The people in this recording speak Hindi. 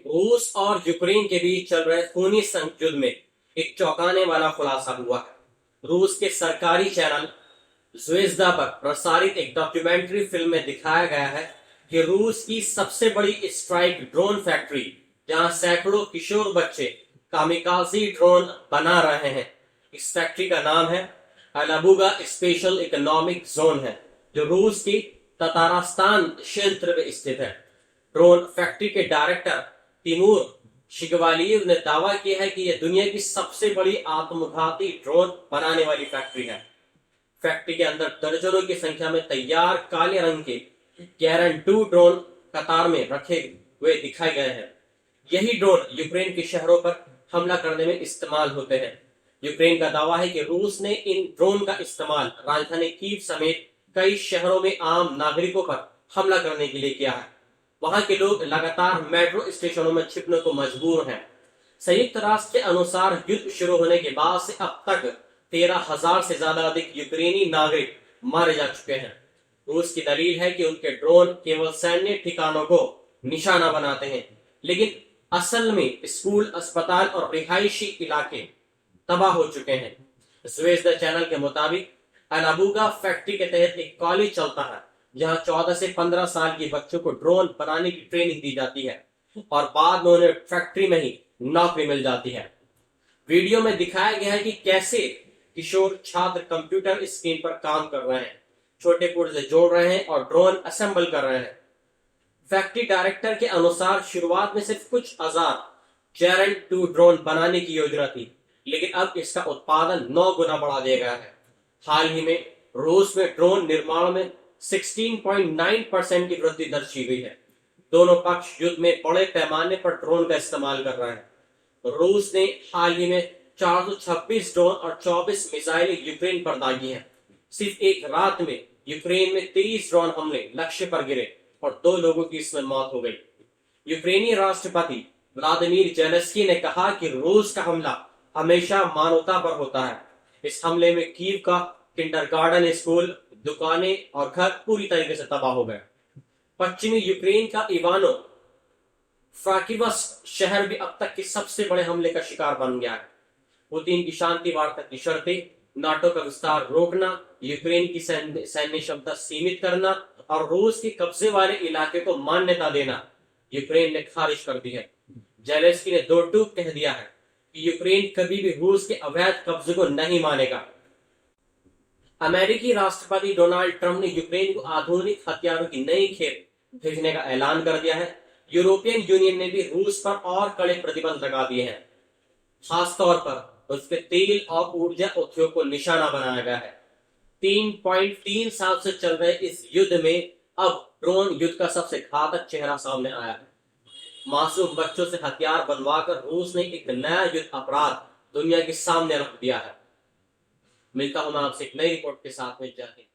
रूस और यूक्रेन के बीच चल रहे खूनी संयुद्ध में एक चौंकाने वाला खुलासा हुआ है। रूस के सरकारी चैनल ज़्वेज़दा पर प्रसारित एक डॉक्यूमेंट्री फिल्म में दिखाया गया है कि रूस की सबसे बड़ी स्ट्राइक ड्रोन फैक्ट्री, जहां सैकड़ों किशोर बच्चे कामिकाज़ी ड्रोन बना रहे हैं, इस फैक्ट्री का नाम है अलाबुगा स्पेशल इकोनॉमिक जोन है, जो रूस की ततारास्तान क्षेत्र में स्थित है। ड्रोन फैक्ट्री के डायरेक्टर तिमूर शिगवालियव ने दावा किया है कि यह दुनिया की सबसे बड़ी आत्मघाती ड्रोन बनाने वाली फैक्ट्री है। फैक्ट्री के अंदर दर्जनों की संख्या में तैयार काले रंग के गैरन-2 ड्रोन कतार में रखे हुए दिखाए गए हैं। यही ड्रोन यूक्रेन के शहरों पर हमला करने में इस्तेमाल होते हैं। यूक्रेन का दावा है कि रूस ने इन ड्रोन का इस्तेमाल राजधानी कीव समेत कई शहरों में आम नागरिकों पर हमला करने के लिए किया है। वहां के लोग लगातार मेट्रो स्टेशनों में छिपने को मजबूर हैं। संयुक्त राष्ट्र के अनुसार युद्ध शुरू होने के बाद से अब तक 13,000 से ज्यादा अधिक यूक्रेनी नागरिक मारे जा चुके हैं। रूस की दलील है कि उनके ड्रोन केवल सैन्य ठिकानों को निशाना बनाते हैं, लेकिन असल में स्कूल, अस्पताल और रिहायशी इलाके तबाह हो चुके हैं। ज़्वेज़दा चैनल के मुताबिक अलाबुगा फैक्ट्री के तहत एक कॉलेज चलता है, जहां 14 से 15 साल के बच्चों को ड्रोन बनाने की ट्रेनिंग दी जाती है और बाद में उन्हें फैक्ट्री में ही नौकरी मिल जाती है। वीडियो में दिखाया गया है कि कैसे किशोर छात्र कंप्यूटर स्क्रीन पर काम कर रहे हैं, छोटे पुर्जे जोड़ रहे हैं और ड्रोन असेंबल कर रहे हैं। फैक्ट्री डायरेक्टर के अनुसार शुरुआत में सिर्फ कुछ हजार गैरन-2 ड्रोन बनाने की योजना थी, लेकिन अब इसका उत्पादन 9 गुना बढ़ा दिया गया है। हाल ही में रूस में ड्रोन निर्माण में 16.9% की वृद्धि दर्ज की गई है। दोनों पक्ष युद्ध में बड़े पैमाने पर ड्रोन का इस्तेमाल कर रहे हैं। रूस ने हाल ही में 426 ड्रोन और 24 मिसाइलें यूक्रेन पर दागी हैं। सिर्फ एक रात में यूक्रेन में 30 ड्रोन हमले लक्ष्य पर गिरे और 2 लोगों की इसमें मौत हो गई। यूक्रेनी राष्ट्रपति व्लादिमीर ज़ेलेंस्की ने कहा कि रूस का हमला हमेशा मानवता पर होता है। इस हमले में कीव का किंडरगार्टन स्कूल, दुकानें और घर पूरी तरीके से तबाह हो गए। पश्चिमी यूक्रेन का इवानो फ्रांकिव्स्क शहर भी अब तक के सबसे बड़े हमले का शिकार बन गया है। पुतिन की शांति वार्ता की शर्तें, नाटो का विस्तार रोकना, यूक्रेन की सैन्य क्षमता सीमित करना और रूस के कब्जे वाले इलाके को मान्यता देना यूक्रेन ने खारिज कर दी है। ज़ेलेंस्की ने दो टूक कह दिया है कि यूक्रेन कभी भी रूस के अवैध कब्जे को नहीं मानेगा। अमेरिकी राष्ट्रपति डोनाल्ड ट्रंप ने यूक्रेन को आधुनिक हथियारों की नई खेप भेजने का ऐलान कर दिया है। यूरोपियन यूनियन ने भी रूस पर और कड़े प्रतिबंध लगा दिए हैं। खासतौर पर उसके तेल और ऊर्जा उद्योग को निशाना बनाया गया है। 3.3 साल से चल रहे इस युद्ध में अब ड्रोन युद्ध का सबसे घातक चेहरा सामने आया है। मासूम बच्चों से हथियार बनवाकर रूस ने एक नया युद्ध अपराध दुनिया के सामने रख दिया है। मिलता हूं मैं आपसे एक नई रिपोर्ट के साथ में। जय हिंद।